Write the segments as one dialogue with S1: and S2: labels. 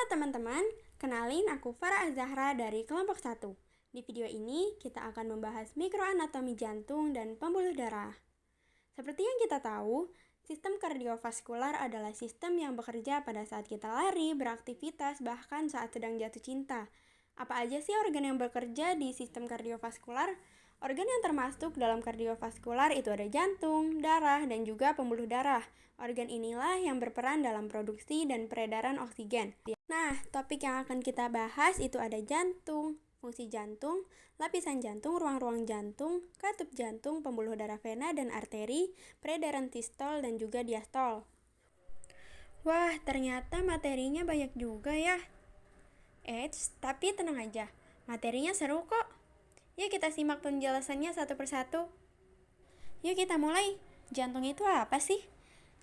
S1: Halo teman-teman, kenalin aku Farah Azahra dari kelompok 1. Di video ini, kita akan membahas mikroanatomi jantung dan pembuluh darah. Seperti yang kita tahu, sistem kardiovaskular adalah sistem yang bekerja pada saat kita lari, beraktivitas, bahkan saat sedang jatuh cinta. Apa aja sih organ yang bekerja di sistem kardiovaskular? Organ yang termasuk dalam kardiovaskular itu ada jantung, darah, dan juga pembuluh darah. Organ inilah yang berperan dalam produksi dan peredaran oksigen. Nah, topik yang akan kita bahas itu ada jantung, fungsi jantung, lapisan jantung, ruang-ruang jantung, katup jantung, pembuluh darah vena dan arteri, peredaran sistol dan juga diastol. Wah, ternyata materinya banyak juga ya. Tapi tenang aja, materinya seru kok. Yuk kita simak penjelasannya satu persatu. Yuk kita mulai. Jantung itu apa sih?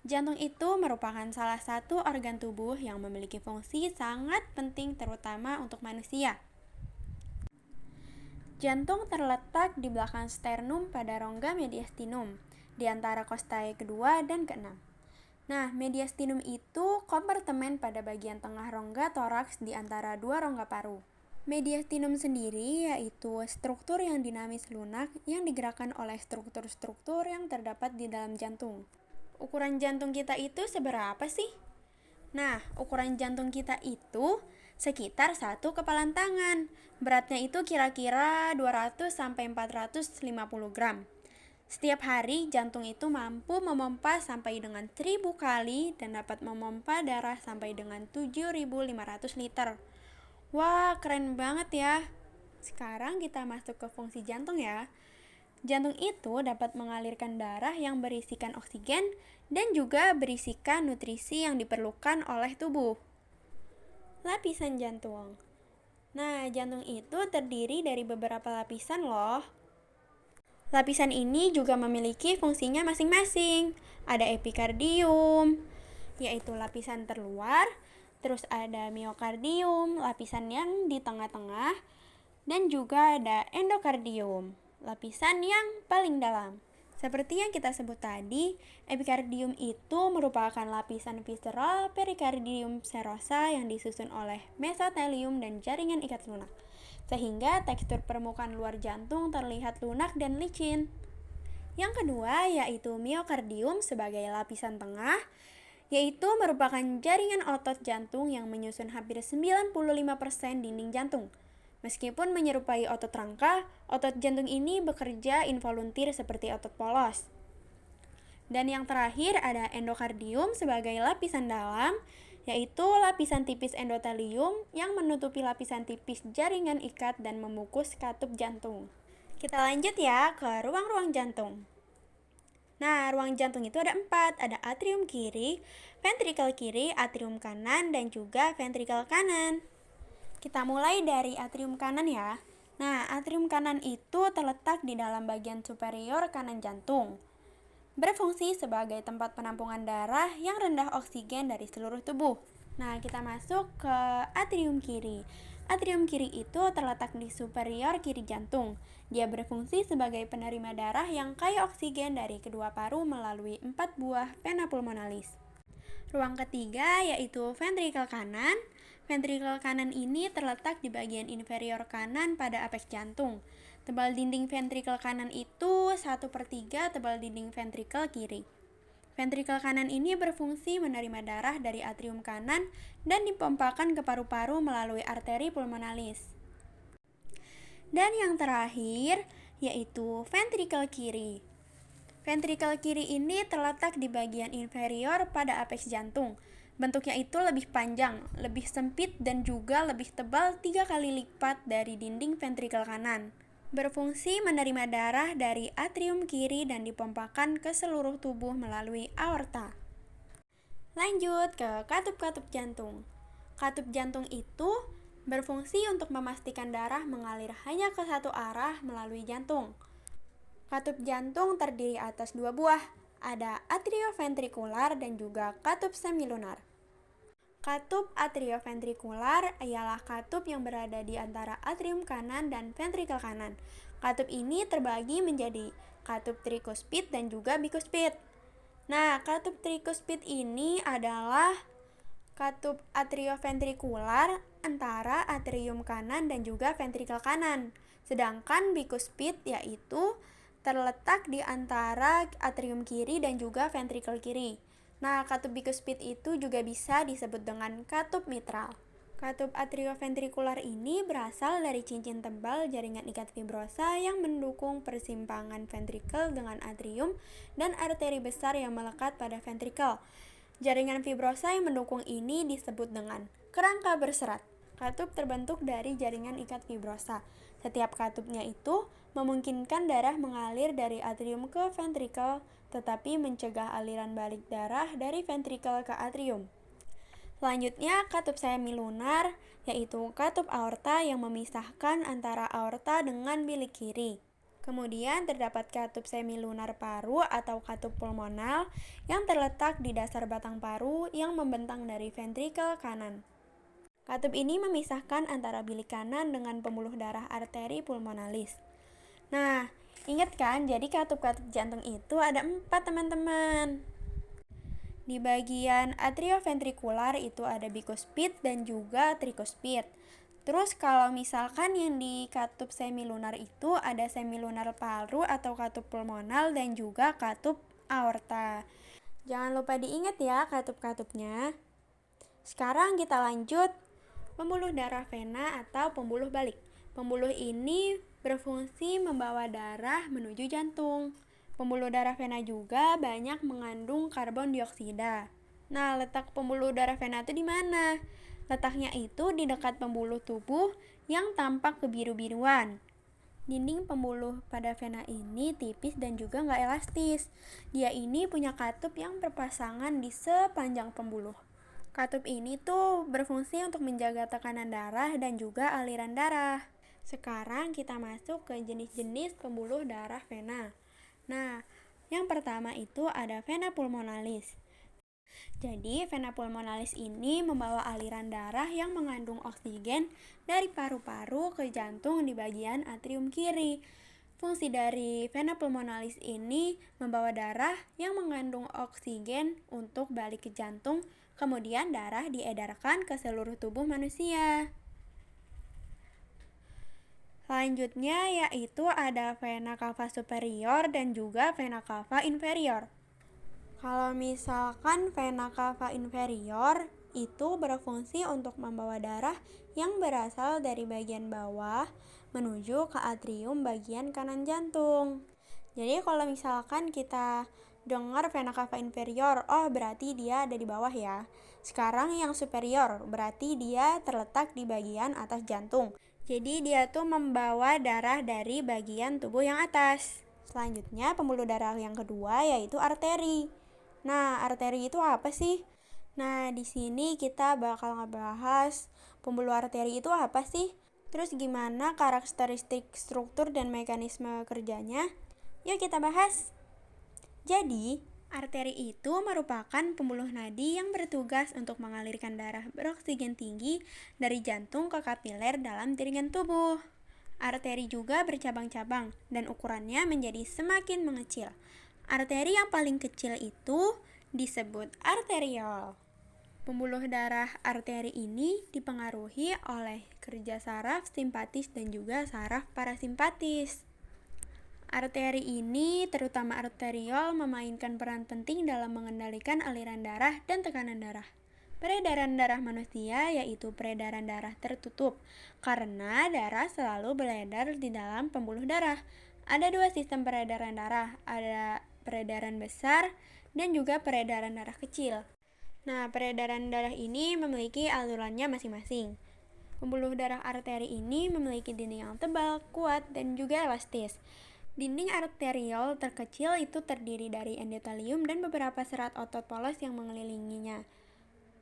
S1: Jantung itu merupakan salah satu organ tubuh yang memiliki fungsi sangat penting terutama untuk manusia. Jantung terletak di belakang sternum pada rongga mediastinum, di antara kostae kedua dan keenam. Nah, mediastinum itu kompartemen pada bagian tengah rongga toraks di antara dua rongga paru. Mediastinum sendiri yaitu struktur yang dinamis lunak yang digerakkan oleh struktur-struktur yang terdapat di dalam jantung. Ukuran jantung kita itu seberapa sih? Nah, ukuran jantung kita itu sekitar 1 kepalan tangan. Beratnya itu kira-kira 200-450 gram. Setiap hari, jantung itu mampu memompa sampai dengan 1000 kali dan dapat memompa darah sampai dengan 7.500 liter. Wah, keren banget ya. Sekarang kita masuk ke fungsi jantung ya. Jantung itu dapat mengalirkan darah yang berisikan oksigen dan juga berisikan nutrisi yang diperlukan oleh tubuh. Lapisan jantung. Nah, jantung itu terdiri dari beberapa lapisan loh. Lapisan ini juga memiliki fungsinya masing-masing. Ada epikardium, yaitu lapisan terluar. Terus ada miokardium, lapisan yang di tengah-tengah, dan juga ada endokardium, lapisan yang paling dalam. Seperti yang kita sebut tadi, epikardium itu merupakan lapisan visceral perikardium serosa yang disusun oleh mesotelium dan jaringan ikat lunak, sehingga tekstur permukaan luar jantung terlihat lunak dan licin. Yang kedua yaitu miokardium sebagai lapisan tengah, yaitu merupakan jaringan otot jantung yang menyusun hampir 95% dinding jantung. Meskipun menyerupai otot rangka, otot jantung ini bekerja involuntir seperti otot polos. Dan yang terakhir ada endokardium sebagai lapisan dalam, yaitu lapisan tipis endotelium yang menutupi lapisan tipis jaringan ikat dan memukus katup jantung. Kita lanjut ya ke ruang-ruang jantung. Nah, ruang jantung itu ada 4, ada atrium kiri, ventrikel kiri, atrium kanan, dan juga ventrikel kanan. Kita mulai dari atrium kanan ya. Nah, atrium kanan itu terletak di dalam bagian superior kanan jantung. Berfungsi sebagai tempat penampungan darah yang rendah oksigen dari seluruh tubuh. Nah, kita masuk ke atrium kiri. Atrium kiri itu terletak di superior kiri jantung. Dia berfungsi sebagai penerima darah yang kaya oksigen dari kedua paru melalui 4 buah vena pulmonalis. Ruang ketiga yaitu ventrikel kanan. Ventrikel kanan ini terletak di bagian inferior kanan pada apeks jantung. Tebal dinding ventrikel kanan itu 1/3 tebal dinding ventrikel kiri. Ventrikel kanan ini berfungsi menerima darah dari atrium kanan dan dipompakan ke paru-paru melalui arteri pulmonalis. Dan yang terakhir yaitu ventrikel kiri. Ventrikel kiri ini terletak di bagian inferior pada apeks jantung. Bentuknya itu lebih panjang, lebih sempit dan juga lebih tebal 3 kali lipat dari dinding ventrikel kanan. Berfungsi menerima darah dari atrium kiri dan dipompakan ke seluruh tubuh melalui aorta. Lanjut ke katup-katup jantung. Katup jantung itu berfungsi untuk memastikan darah mengalir hanya ke satu arah melalui jantung. Katup jantung terdiri atas 2 buah, ada atrioventrikular dan juga katup semilunar. Katup atrioventrikular ialah katup yang berada di antara atrium kanan dan ventrikel kanan. Katup ini terbagi menjadi katup trikuspid dan juga bikuspid. Nah, katup trikuspid ini adalah Katup atrioventrikular antara atrium kanan dan juga ventrikel kanan. Sedangkan bikuspid yaitu terletak di antara atrium kiri dan juga ventrikel kiri. Nah, katup bikuspid itu juga bisa disebut dengan katup mitral. Katup atrioventrikular ini berasal dari cincin tebal jaringan ikat fibrosa yang mendukung persimpangan ventrikel dengan atrium dan arteri besar yang melekat pada ventrikel. Jaringan fibrosa yang mendukung ini disebut dengan kerangka berserat. Katup terbentuk dari jaringan ikat fibrosa. Setiap katupnya itu memungkinkan darah mengalir dari atrium ke ventrikel, tetapi mencegah aliran balik darah dari ventrikel ke atrium. Selanjutnya, katup semilunar, yaitu katup aorta yang memisahkan antara aorta dengan bilik kiri. Kemudian terdapat katup semilunar paru atau katup pulmonal yang terletak di dasar batang paru yang membentang dari ventrikel kanan. Katup ini memisahkan antara bilik kanan dengan pembuluh darah arteri pulmonalis. Nah, ingat kan, jadi katup-katup jantung itu ada 4, teman-teman. Di bagian atrioventrikular itu ada bikuspid dan juga trikuspid. Terus kalau misalkan yang di katup semilunar itu ada semilunar paru atau katup pulmonal dan juga katup aorta. Jangan lupa diingat ya katup-katupnya. Sekarang kita lanjut pembuluh darah vena atau pembuluh balik. Pembuluh ini berfungsi membawa darah menuju jantung. Pembuluh darah vena juga banyak mengandung karbon dioksida. Nah, letak pembuluh darah vena itu di mana? Letaknya itu di dekat pembuluh tubuh yang tampak kebiru-biruan. Dinding pembuluh pada vena ini tipis dan juga nggak elastis. Dia ini punya katup yang berpasangan di sepanjang pembuluh. Katup ini tuh berfungsi untuk menjaga tekanan darah dan juga aliran darah. Sekarang kita masuk ke jenis-jenis pembuluh darah vena. Nah, yang pertama itu ada vena pulmonalis. Jadi, vena pulmonalis ini membawa aliran darah yang mengandung oksigen dari paru-paru ke jantung di bagian atrium kiri. Fungsi dari vena pulmonalis ini membawa darah yang mengandung oksigen untuk balik ke jantung, kemudian darah diedarkan ke seluruh tubuh manusia. Selanjutnya yaitu ada vena cava superior dan juga vena cava inferior. Kalau misalkan vena cava inferior itu berfungsi untuk membawa darah yang berasal dari bagian bawah menuju ke atrium bagian kanan jantung. Jadi kalau misalkan kita dengar vena cava inferior, oh berarti dia ada di bawah ya. Sekarang yang superior berarti dia terletak di bagian atas jantung. Jadi dia tuh membawa darah dari bagian tubuh yang atas. Selanjutnya pembuluh darah yang kedua yaitu arteri. Nah, arteri itu apa sih? Nah, di sini kita bakal ngebahas pembuluh arteri itu apa sih? Terus gimana karakteristik struktur dan mekanisme kerjanya? Yuk kita bahas. Jadi, arteri itu merupakan pembuluh nadi yang bertugas untuk mengalirkan darah beroksigen tinggi dari jantung ke kapiler dalam jaringan tubuh. Arteri juga bercabang-cabang dan ukurannya menjadi semakin mengecil. Arteri yang paling kecil itu disebut arteriol. Pembuluh darah arteri ini dipengaruhi oleh kerja saraf simpatis dan juga saraf parasimpatis. Arteri ini, terutama arteriol, memainkan peran penting dalam mengendalikan aliran darah dan tekanan darah. Peredaran darah manusia yaitu peredaran darah tertutup, karena darah selalu beredar di dalam pembuluh darah. Ada 2 sistem peredaran darah, ada peredaran besar dan juga peredaran darah kecil. Nah, peredaran darah ini memiliki alurannya masing-masing. Pembuluh darah arteri ini memiliki dinding yang tebal, kuat, dan juga elastis. Dinding arteriol terkecil itu terdiri dari endotelium dan beberapa serat otot polos yang mengelilinginya.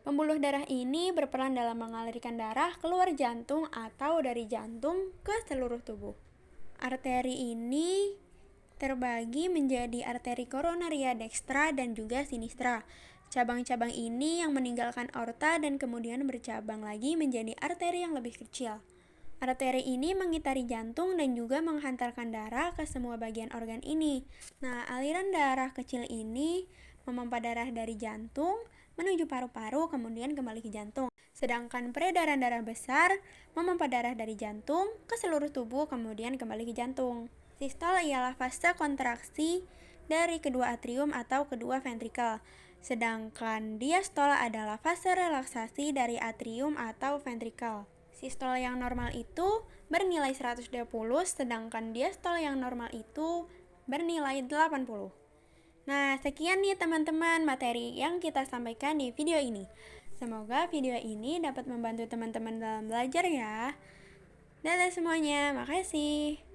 S1: Pembuluh darah ini berperan dalam mengalirkan darah keluar jantung atau dari jantung ke seluruh tubuh. Arteri ini terbagi menjadi arteri koronaria dextra dan juga sinistra. Cabang-cabang ini yang meninggalkan aorta dan kemudian bercabang lagi menjadi arteri yang lebih kecil. Arteri ini mengitari jantung dan juga menghantarkan darah ke semua bagian organ ini. Nah, aliran darah kecil ini memompa darah dari jantung menuju paru-paru kemudian kembali ke jantung. Sedangkan peredaran darah besar memompa darah dari jantung ke seluruh tubuh kemudian kembali ke jantung. Sistole ialah fase kontraksi dari kedua atrium atau kedua ventrikel. Sedangkan diastole adalah fase relaksasi dari atrium atau ventrikel. Sistole yang normal itu bernilai 120, sedangkan diastole yang normal itu bernilai 80. Nah, sekian nih teman-teman materi yang kita sampaikan di video ini. Semoga video ini dapat membantu teman-teman dalam belajar ya. Dadah semuanya, makasih.